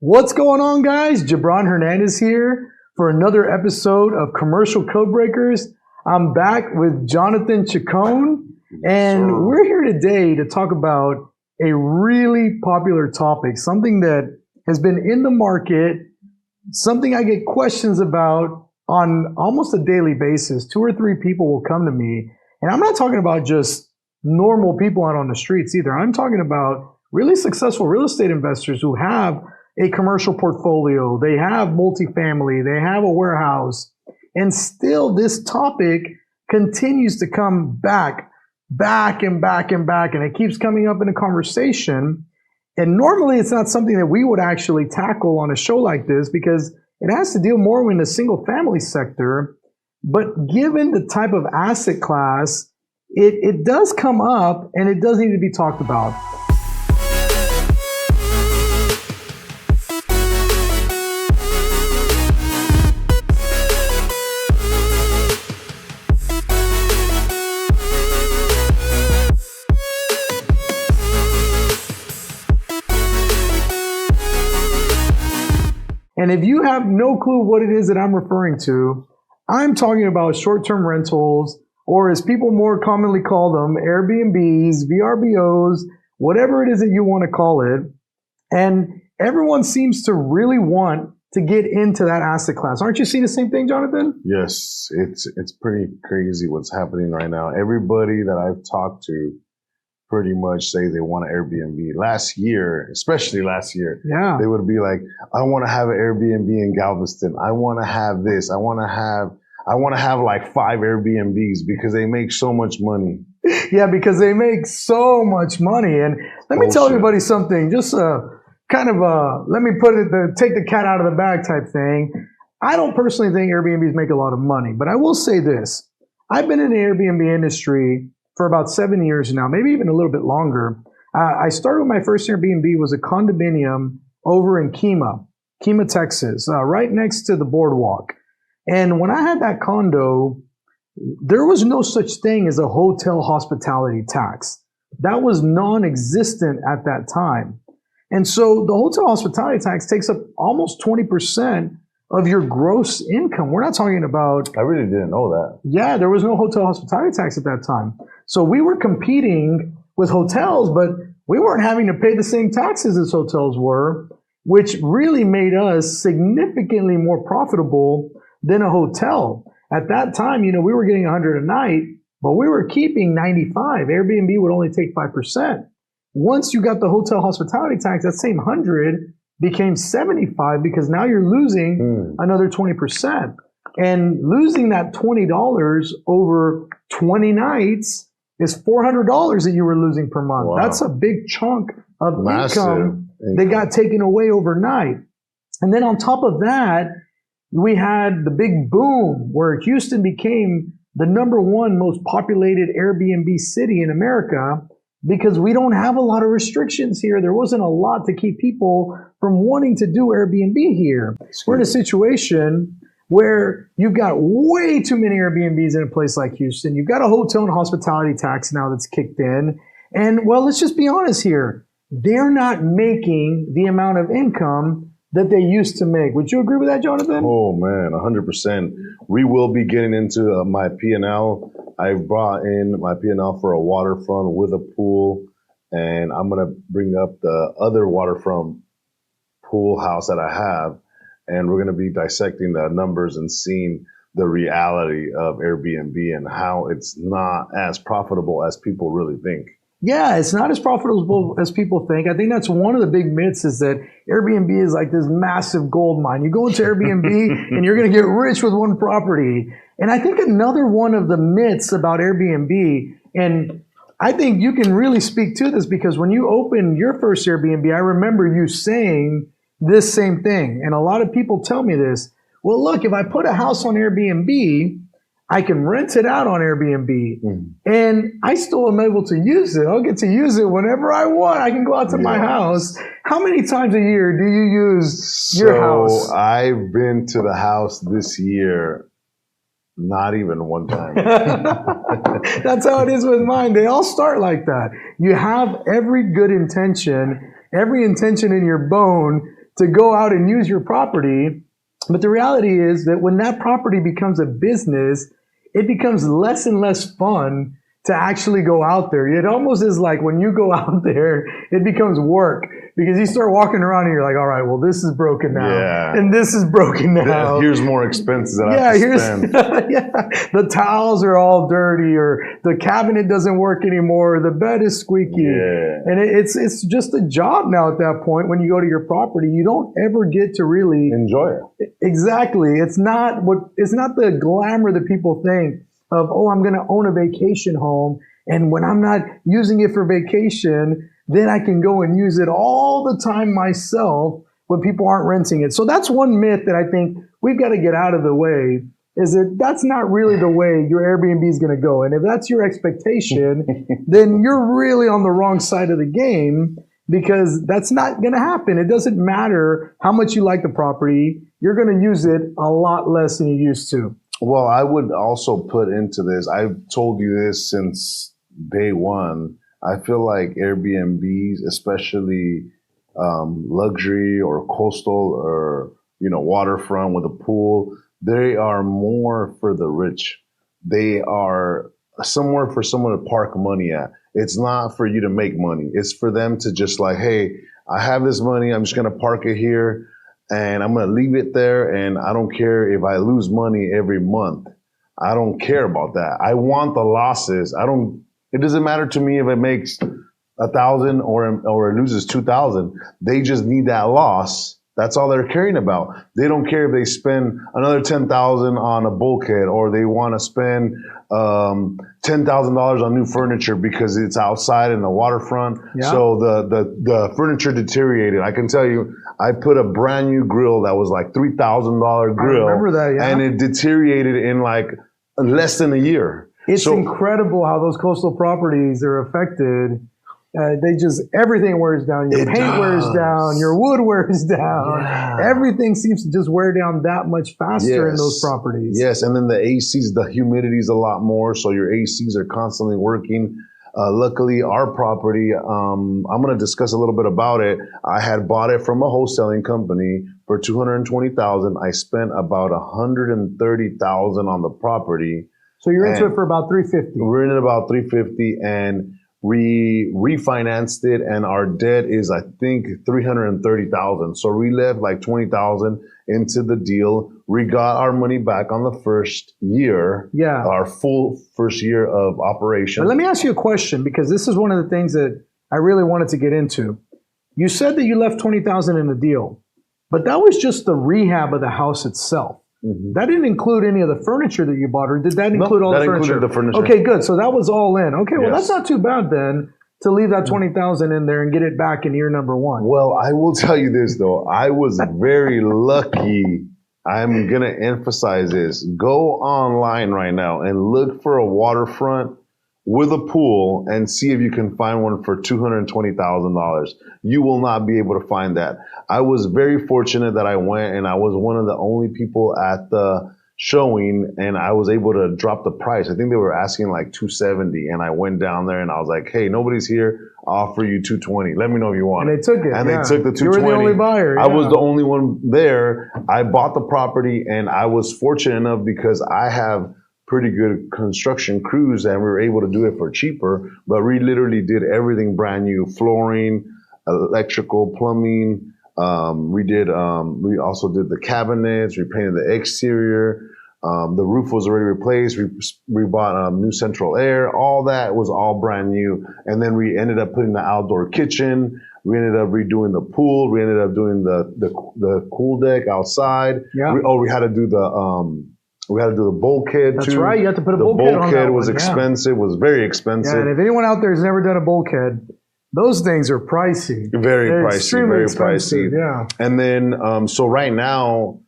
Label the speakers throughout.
Speaker 1: What's going on, guys? Gibran Hernandez here for another episode of Commercial Codebreakers. I'm back with Jonathan Chacon, and we're here today to talk about a really popular topic, something that has been in the market, something I get questions about on almost a daily basis. 2 or 3 people will come to me, and I'm not talking about just normal people out on the streets either. I'm talking about really successful real estate investors who have a commercial portfolio, they have multifamily, they have a warehouse, and still this topic continues to come back, and it keeps coming up in a conversation. And normally it's not something that we would actually tackle on a show like this because it has to deal more in the single family sector. But given the type of asset class, it does come up and it does need to be talked about. And if you have no clue what it is that I'm referring to, I'm talking about short-term rentals, or as people more commonly call them, Airbnbs, VRBOs, whatever it is that you want to call it. And everyone seems to really want to get into that asset class. Aren't you seeing the same thing, Jonathan?
Speaker 2: Yes, it's pretty crazy what's happening right now. Everybody that I've talked to pretty much say they want an Airbnb. Last year, especially last year, they would be like, I want to have an Airbnb in Galveston. I want to have this. I want to have like 5 Airbnbs because they make so much money.
Speaker 1: Yeah, because they make so much money. And let me tell everybody something, just let me put it, take the cat out of the bag type thing. I don't personally think Airbnbs make a lot of money, but I will say this. I've been in the Airbnb industry for about 7 years now, maybe even a little bit longer. I started with my first Airbnb was a condominium over in Kemah, Texas, right next to the boardwalk. And when I had that condo, there was no such thing as a hotel hospitality tax. That was non-existent at that time. And so the hotel hospitality tax takes up almost 20% of your gross income. We're not talking about...
Speaker 2: I really didn't know that.
Speaker 1: Yeah, there was no hotel hospitality tax at that time. So we were competing with hotels, but we weren't having to pay the same taxes as hotels were, which really made us significantly more profitable than a hotel. At that time, we were getting 100 a night, but we were keeping 95. Airbnb would only take 5%. Once you got the hotel hospitality tax, that same 100 became 75 because now you're losing another 20%. And losing that $20 over 20 nights is $400 that you were losing per month. Wow. That's a big chunk of income that got taken away overnight. And then on top of that, we had the big boom where Houston became the #1 most populated Airbnb city in America because we don't have a lot of restrictions here. There wasn't a lot to keep people from wanting to do Airbnb here. We're in a situation where you've got way too many Airbnbs in a place like Houston. You've got a hotel and hospitality tax now that's kicked in. And well, let's just be honest here. They're not making the amount of income that they used to make. Would you agree with that, Jonathan?
Speaker 2: Oh man, 100%. We will be getting into my P&L. I've brought in my P&L for a waterfront with a pool, and I'm going to bring up the other waterfront pool house that I have, and we're going to be dissecting the numbers and seeing the reality of Airbnb and how it's not as profitable as people really think.
Speaker 1: Yeah, it's not as profitable as people think. I think that's one of the big myths is that Airbnb is like this massive gold mine. You go into Airbnb and you're going to get rich with one property. And I think another one of the myths about Airbnb, and I think you can really speak to this because when you opened your first Airbnb, I remember you saying this same thing. And a lot of people tell me this. Well, look, if I put a house on Airbnb, I can rent it out on Airbnb and I still am able to use it. I'll get to use it whenever I want. I can go out to my house. How many times a year do you use your house?
Speaker 2: I've been to the house this year, not even one time.
Speaker 1: That's how it is with mine. They all start like that. You have every good intention, every intention in your bone to go out and use your property. But the reality is that when that property becomes a business, it becomes less and less fun to actually go out there. It almost is like when you go out there, it becomes work because you start walking around and you're like, all right, well, this is broken now.
Speaker 2: Yeah.
Speaker 1: And this is broken now.
Speaker 2: Here's more expenses that I have to spend.
Speaker 1: Yeah, the towels are all dirty, or the cabinet doesn't work anymore, or the bed is squeaky.
Speaker 2: Yeah.
Speaker 1: And it's just a job now at that point. When you go to your property, you don't ever get to really
Speaker 2: enjoy it.
Speaker 1: Exactly. It's not the glamour that people think of, oh, I'm going to own a vacation home, and when I'm not using it for vacation, then I can go and use it all the time myself when people aren't renting it. So that's one myth that I think we've got to get out of the way, is that that's not really the way your Airbnb is going to go. And if that's your expectation, then you're really on the wrong side of the game, because that's not going to happen. It doesn't matter how much you like the property. You're going to use it a lot less than you used to.
Speaker 2: Well, I would also put into this, I've told you this since day one, I feel like Airbnbs, especially luxury or coastal or, waterfront with a pool, they are more for the rich. They are somewhere for someone to park money at. It's not for you to make money. It's for them to just like, hey, I have this money, I'm just going to park it here. And I'm going to leave it there, and I don't care if I lose money every month. I don't care about that. I want the losses. It doesn't matter to me if it makes 1,000 or it loses 2,000. They just need that loss. That's all they're caring about. They don't care if they spend another 10,000 on a bulkhead, or they want to spend $10,000 on new furniture because it's outside in the waterfront. Yeah. So the furniture deteriorated. I can tell you, I put a brand new grill that was like $3,000 grill.
Speaker 1: I remember that, yeah.
Speaker 2: And it deteriorated in like less than a year.
Speaker 1: It's incredible how those coastal properties are affected. Everything wears down. Your paint wears down. Your wood wears down. Yeah. Everything seems to just wear down that much faster in those properties.
Speaker 2: Yes, and then the ACs, the humidity is a lot more, so your ACs are constantly working. Luckily, our property, I'm going to discuss a little bit about it. I had bought it from a wholesaling company for $220,000. I spent about $130,000 on the property.
Speaker 1: So you're into it for about $350,000.
Speaker 2: We're in it about $350,000, and we refinanced it, and our debt is, I think, $330,000. So we left like $20,000 into the deal. We got our money back on the first year.
Speaker 1: Yeah.
Speaker 2: Our full first year of operation.
Speaker 1: But let me ask you a question, because this is one of the things that I really wanted to get into. You said that you left $20,000 in the deal, but that was just the rehab of the house itself. Mm-hmm. That didn't include any of the furniture that you bought, or did that include all the furniture?
Speaker 2: That included the furniture.
Speaker 1: Okay, good. So that was all in. Okay, well, that's not too bad then, to leave that $20,000 in there and get it back in year number one.
Speaker 2: Well, I will tell you this, though. I was very lucky. I'm going to emphasize this. Go online right now and look for a waterfront with a pool and see if you can find one for $220,000. You will not be able to find that. I was very fortunate that I went, and I was one of the only people at the showing, and I was able to drop the price. I think they were asking like $270, and I went down there and I was like, hey, nobody's here. I'll offer you $220. Let me know if you want it.
Speaker 1: And they took it.
Speaker 2: And they took the $220.
Speaker 1: You were the only buyer.
Speaker 2: I was the only one there. I bought the property, and I was fortunate enough because I have pretty good construction crews, and we were able to do it for cheaper. But we literally did everything brand new: flooring, electrical, plumbing. We also did the cabinets. We painted the exterior. The roof was already replaced. We bought new central air. All that was all brand new. And then we ended up putting the outdoor kitchen. We ended up redoing the pool. We ended up doing the pool deck outside. Yeah. We had to do the bulkhead too.
Speaker 1: That's right. You had to put a bulkhead on that.
Speaker 2: The bulkhead was expensive. Was very expensive.
Speaker 1: Yeah, and if anyone out there has never done a bulkhead, those things are pricey.
Speaker 2: Very pricey.
Speaker 1: Extremely
Speaker 2: very
Speaker 1: expensive.
Speaker 2: pricey.
Speaker 1: Yeah.
Speaker 2: And then, so right now,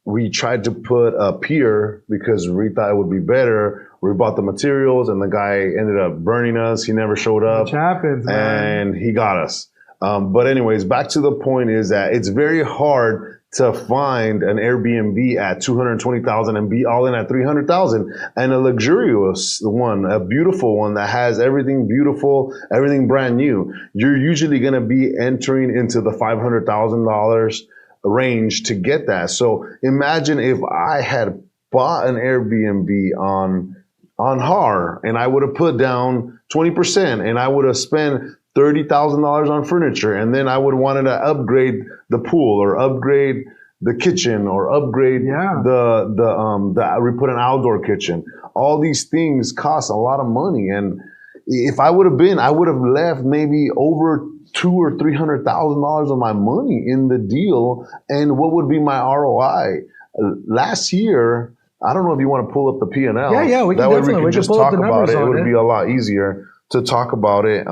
Speaker 2: we tried to put a pier because we thought it would be better. We bought the materials, and the guy ended up burning us. He never showed up.
Speaker 1: Which happens, man.
Speaker 2: And he got us. But anyways, back to the point is that it's very hard to find an Airbnb at 220,000 and be all in at 300,000, and a luxurious one, a beautiful one that has everything beautiful, everything brand new. You're usually going to be entering into the $500,000 range to get that. So imagine if I had bought an Airbnb on HAR and I would have put down 20% and I would have spent $30,000 on furniture, and then I would wanted to upgrade the pool or upgrade the kitchen or upgrade we put an outdoor kitchen. All these things cost a lot of money, and if I would have left maybe over $200,000 or $300,000 of my money in the deal. And what would be my ROI? Last year, I don't know if you want to pull up the P&L.
Speaker 1: Yeah, we can
Speaker 2: that way
Speaker 1: definitely.
Speaker 2: we can just
Speaker 1: pull
Speaker 2: talk
Speaker 1: up the
Speaker 2: about
Speaker 1: numbers
Speaker 2: it. It
Speaker 1: on
Speaker 2: would be a lot easier to talk about it.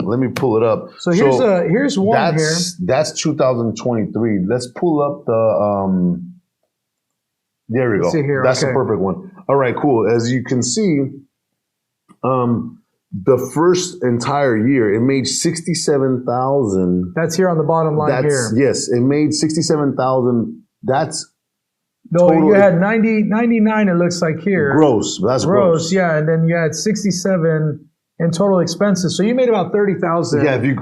Speaker 2: Let me pull it up.
Speaker 1: So here's one here.
Speaker 2: That's 2023. Let's pull up the. There we go.
Speaker 1: See here,
Speaker 2: that's the perfect one. All right, cool. As you can see, the first entire year it made 67,000.
Speaker 1: That's here on the bottom line here.
Speaker 2: Yes, it made 67,000. That's
Speaker 1: no.
Speaker 2: total,
Speaker 1: you had 99. It looks like here.
Speaker 2: Gross. That's gross.
Speaker 1: Yeah, and then you had 67. In total expenses, so you made about 30,000.
Speaker 2: Yeah, if you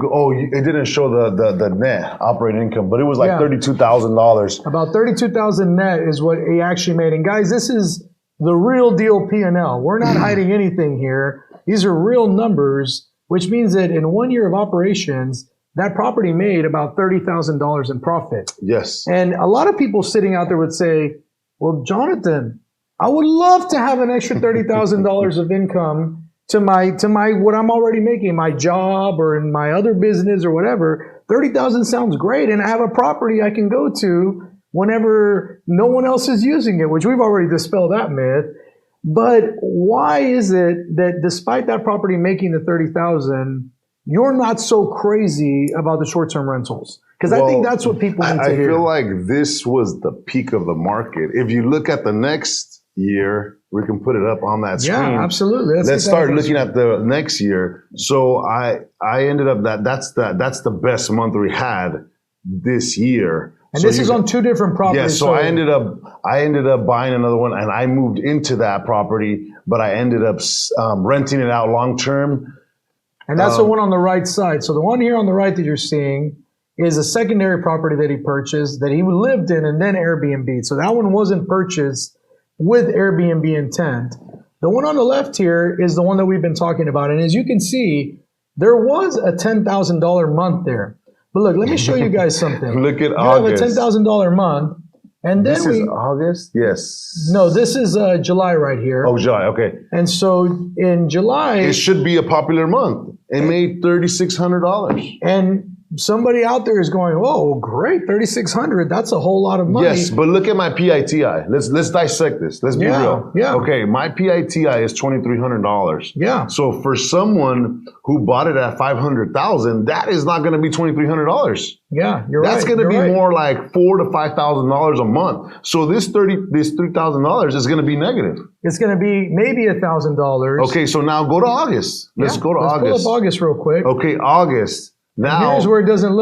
Speaker 2: it didn't show the net operating income, but it was like $32,000.
Speaker 1: About 32,000 net is what he actually made. And guys, this is the real deal P&L. We're not hiding anything here. These are real numbers, which means that in 1 year of operations, that property made about $30,000 in profit.
Speaker 2: Yes.
Speaker 1: And a lot of people sitting out there would say, "Well, Jonathan, I would love to have an extra $30,000 of income." To my what I'm already making, my job or in my other business or whatever. 30,000 sounds great, and I have a property I can go to whenever no one else is using it, which we've already dispelled that myth. But why is it that despite that property making the 30,000, you're not so crazy about the short-term rentals? Because I think that's what people need to hear.
Speaker 2: I feel like this was the peak of the market. If you look at the next year, we can put it up on that screen.
Speaker 1: Yeah, absolutely.
Speaker 2: Let's start looking at the next year. So I ended up that's the best month we had this year.
Speaker 1: And this is on two different properties.
Speaker 2: Yeah, so I ended up buying another one, and I moved into that property, but I ended up renting it out long term.
Speaker 1: And that's the one on the right side. So the one here on the right that you're seeing is a secondary property that he purchased that he lived in and then Airbnb. So that one wasn't purchased with Airbnb intent. The one on the left here is the one that we've been talking about. And as you can see, there was a $10,000 month there. But look, let me show you guys something.
Speaker 2: Look at
Speaker 1: August.
Speaker 2: August.
Speaker 1: You have a $10,000 month. And then
Speaker 2: this is August? Yes.
Speaker 1: No, this is July right here.
Speaker 2: Oh, July. Okay.
Speaker 1: And so in July.
Speaker 2: It should be a popular month. It made $3,600.
Speaker 1: And somebody out there is going, "Oh, great, 3,600. That's a whole lot of money."
Speaker 2: Yes, but look at my PITI. Let's dissect this. Let's be real.
Speaker 1: Yeah.
Speaker 2: Okay, my PITI is $2,300.
Speaker 1: Yeah.
Speaker 2: So for someone who bought it at $500,000, that is not going to be $2,300.
Speaker 1: Yeah, you're right.
Speaker 2: That's going to be more like $4,000 to $5,000 a month. So this $3,000 is going to be negative.
Speaker 1: It's going to be maybe $1,000.
Speaker 2: Okay, so now go to August. Let's go to August.
Speaker 1: Pull up August real quick.
Speaker 2: Okay, August. Now,
Speaker 1: here's where it doesn't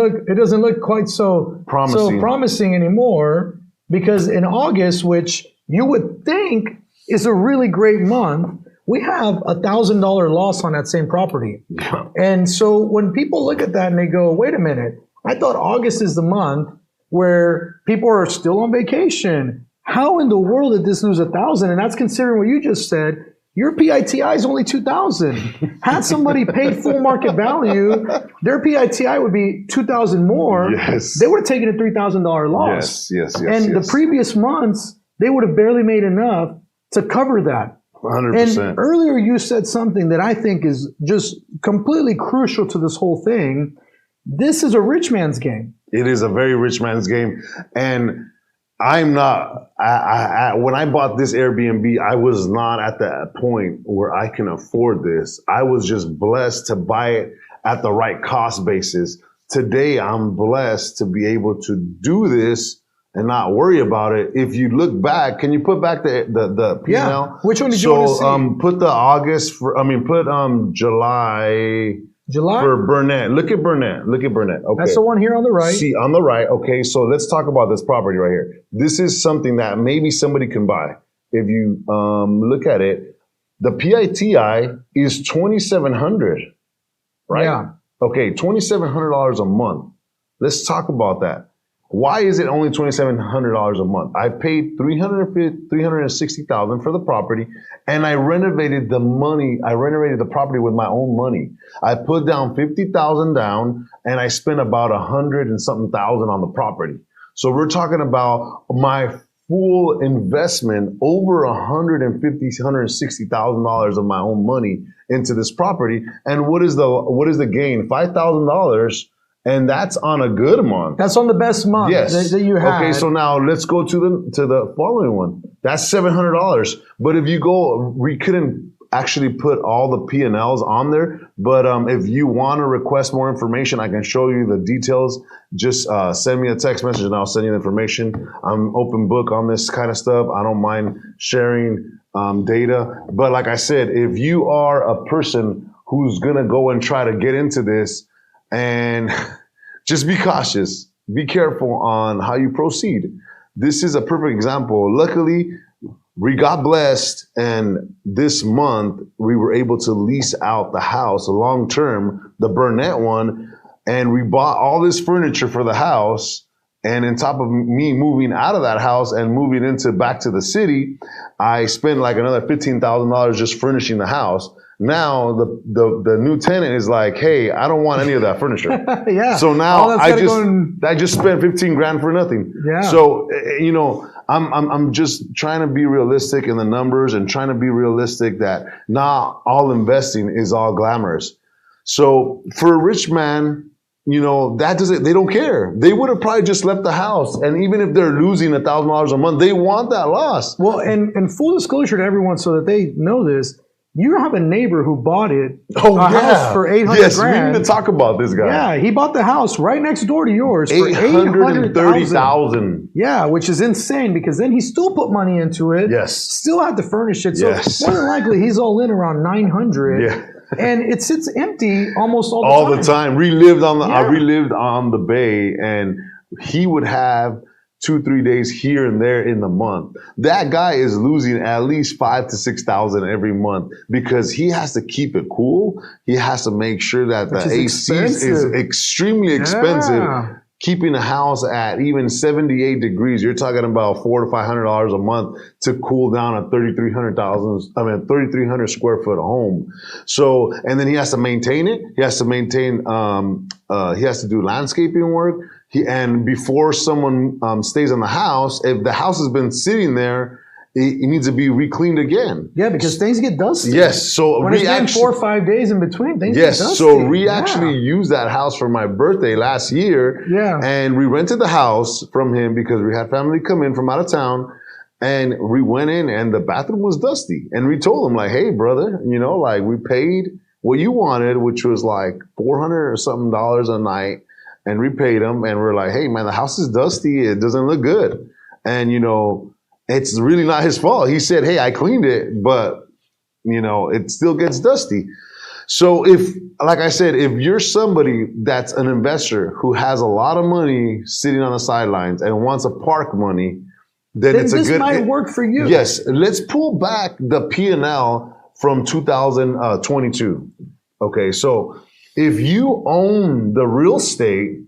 Speaker 1: look quite so promising anymore, because in August, which you would think is a really great month, we have $1,000 loss on that same property.
Speaker 2: Yeah.
Speaker 1: And so when people look at that and they go, "Wait a minute, I thought August is the month where people are still on vacation. How in the world did this lose 1,000?" And that's considering what you just said. Your PITI is only 2,000. Had somebody paid full market value, their PITI would be 2,000 more.
Speaker 2: Yes.
Speaker 1: They would have taken a $3,000 loss.
Speaker 2: Yes.
Speaker 1: And the previous months, they would have barely made enough to cover that.
Speaker 2: 100%.
Speaker 1: And earlier you said something that I think is just completely crucial to this whole thing. This is a rich man's game.
Speaker 2: It is a very rich man's game. And I'm not, when I bought this Airbnb, I was not at that point where I can afford this. I was just blessed to buy it at the right cost basis. Today, I'm blessed to be able to do this and not worry about it. If you look back, can you put back the P&L?
Speaker 1: Yeah. Which one did you want to see?
Speaker 2: Put the August, put July
Speaker 1: July?
Speaker 2: For Burnett. Look at Burnett. Look at Burnett. Okay.
Speaker 1: That's the one here on the right.
Speaker 2: See, on the right. Okay, so let's talk about this property right here. This is something that maybe somebody can buy. If you look at it, the PITI is $2,700, right?
Speaker 1: Yeah.
Speaker 2: Okay, $2,700 a month. Let's talk about that. Why is it only $2,700 a month? I paid $360,000 for the property, and I renovated the property with my own money. I put down $50,000 down, and I spent about $100 and something thousand on the property. So we're talking about my full investment over $160,000 of my own money into this property. And what is the gain? $5,000. And that's on a good month.
Speaker 1: That's on the best month that you had.
Speaker 2: Okay, so now let's go to the following one. That's $700. But if you go, we couldn't actually put all the P&Ls on there. But if you want to request more information, I can show you the details. Just send me a text message and I'll send you the information. I'm open book on this kind of stuff. I don't mind sharing data. But like I said, if you are a person who's going to go and try to get into this, and just be cautious, be careful on how you proceed. This is a perfect example. Luckily, we got blessed, and this month we were able to lease out the house long term, the Burnett one, and we bought all this furniture for the house. And on top of me moving out of that house and moving back to the city, I spent like another $15,000 just furnishing the house. Now the new tenant is like, hey, I don't want any of that furniture.
Speaker 1: Yeah.
Speaker 2: So now I just spent $15,000 for nothing.
Speaker 1: Yeah.
Speaker 2: So I'm just trying to be realistic in the numbers and trying to be realistic that not all investing is all glamorous. So for a rich man, they don't care. They would have probably just left the house. And even if they're losing $1,000 a month, they want that loss.
Speaker 1: Well, and full disclosure to everyone so that they know this, you have a neighbor who bought it house for $800,000.
Speaker 2: Yes, we need to talk about this guy.
Speaker 1: Yeah, he bought the house right next door to yours for
Speaker 2: $830,000.
Speaker 1: Yeah, which is insane because then he still put money into it.
Speaker 2: Yes.
Speaker 1: Still had to furnish it. So
Speaker 2: yes.
Speaker 1: more than likely he's all in around $900,000.
Speaker 2: Yeah.
Speaker 1: And it sits empty almost all the time.
Speaker 2: I relived on the bay, and he would have 2-3 days here and there in the month. That guy is losing at least $5,000 to $6,000 every month because he has to keep it cool. He has to make sure that the AC is extremely expensive. Yeah. Keeping a house at even 78 degrees, you're talking about $400 to $500 a month to cool down a 3,300 square foot home. So, and then he has to maintain it. He has to maintain. He has to do landscaping work. And before someone stays in the house, if the house has been sitting there, it needs to be re-cleaned again.
Speaker 1: Yeah, because things get dusty.
Speaker 2: Yes, so
Speaker 1: when it's been 4 or 5 days in between, things get dusty.
Speaker 2: So we actually used that house for my birthday last year.
Speaker 1: Yeah.
Speaker 2: And we rented the house from him because we had family come in from out of town. And we went in and the bathroom was dusty. And we told him like, hey, brother, we paid what you wanted, which was like $400 or something a night. And we paid him. And we're like, hey, man, the house is dusty. It doesn't look good. And, it's really not his fault. He said, hey, I cleaned it, but, it still gets dusty. So like I said, if you're somebody that's an investor who has a lot of money sitting on the sidelines and wants to park money, then it's a good...
Speaker 1: This might work for you.
Speaker 2: Yes. Let's pull back the P&L from 2022. Okay, so if you own the real estate,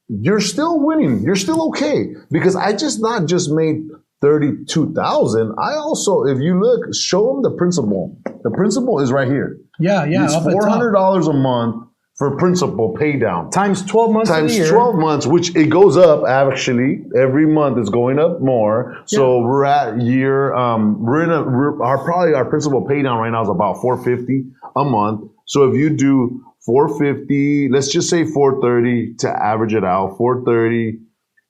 Speaker 2: you're still winning. You're still okay. Because I not just made $32,000. I also, if you look, show them the principal. The principal is right here.
Speaker 1: Yeah.
Speaker 2: It's $400 a month for principal pay down.
Speaker 1: Times 12 months
Speaker 2: Times
Speaker 1: a year.
Speaker 2: 12 months, which it goes up actually. Every month it's going up more. Yeah. So we're at year, our principal pay down right now is about $450 a month. So if you do $450, let's just say $430 to average it out, $430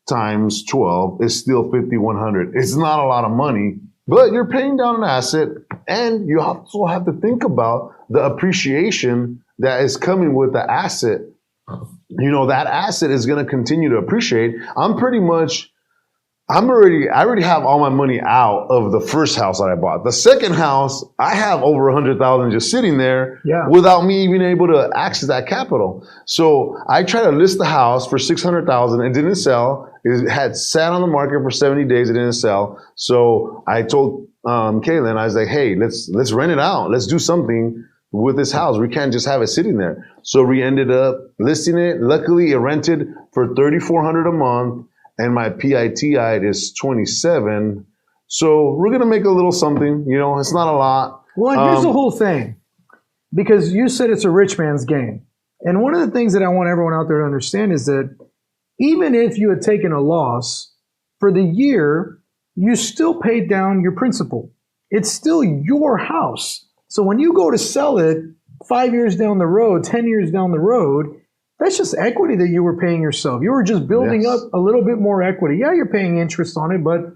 Speaker 2: times 12 is still $5,100. It's not a lot of money, but you're paying down an asset, and you also have to think about the appreciation that is coming with the asset. That asset is going to continue to appreciate. I'm pretty much I already have all my money out of the first house that I bought. The second house, I have over 100,000 just sitting there without me even able to access that capital. So I tried to list the house for 600,000. It didn't sell. It had sat on the market for 70 days. It didn't sell. So I told Kaylin, I was like, hey, let's rent it out. Let's do something with this house. We can't just have it sitting there. So we ended up listing it. Luckily, it rented for $3,400 a month. And my PITI is 27. So we're going to make a little something, you know, it's not a lot.
Speaker 1: Well, and here's the whole thing, because you said it's a rich man's game. And one of the things that I want everyone out there to understand is that even if you had taken a loss for the year, you still paid down your principal. It's still your house. So when you go to sell it 5 years down the road, 10 years down the road, that's just equity that you were paying yourself. You were just building up a little bit more equity. Yeah, you're paying interest on it, but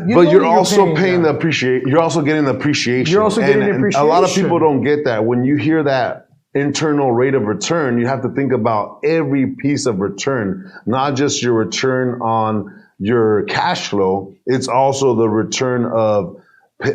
Speaker 2: you're also paying the appreciation. You're also getting the appreciation.
Speaker 1: You're also getting the appreciation.
Speaker 2: A lot of people don't get that. When you hear that internal rate of return, you have to think about every piece of return, not just your return on your cash flow. It's also the return of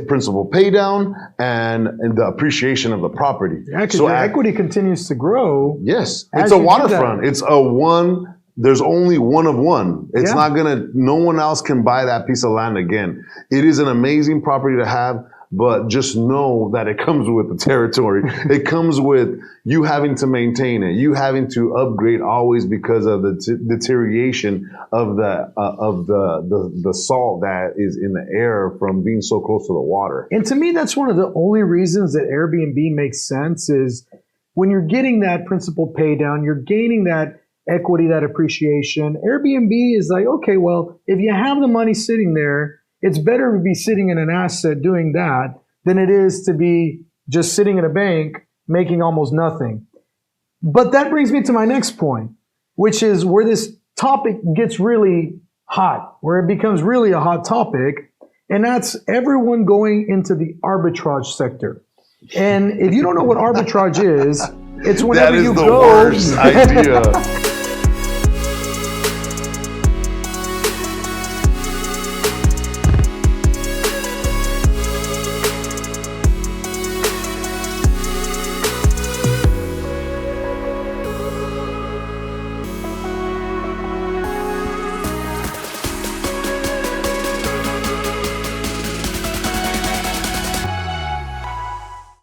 Speaker 2: principal pay down and the appreciation of the property.
Speaker 1: Yeah, because your equity continues to grow.
Speaker 2: Yes, it's a waterfront. It's a one. There's only one of one. It's not no one else can buy that piece of land again. It is an amazing property to have, but just know that it comes with the territory. It comes with you having to maintain it, you having to upgrade always because of the deterioration of the salt that is in the air from being so close to the water.
Speaker 1: And to me, that's one of the only reasons that Airbnb makes sense is when you're getting that principal pay down, you're gaining that equity, that appreciation. Airbnb is like, okay, well, if you have the money sitting there, it's better to be sitting in an asset doing that than it is to be just sitting in a bank making almost nothing. But that brings me to my next point, which is where this topic gets really hot, where it becomes really a hot topic, and that's everyone going into the arbitrage sector. And if you don't know what arbitrage is, it's whenever you go.
Speaker 2: That is the worst idea.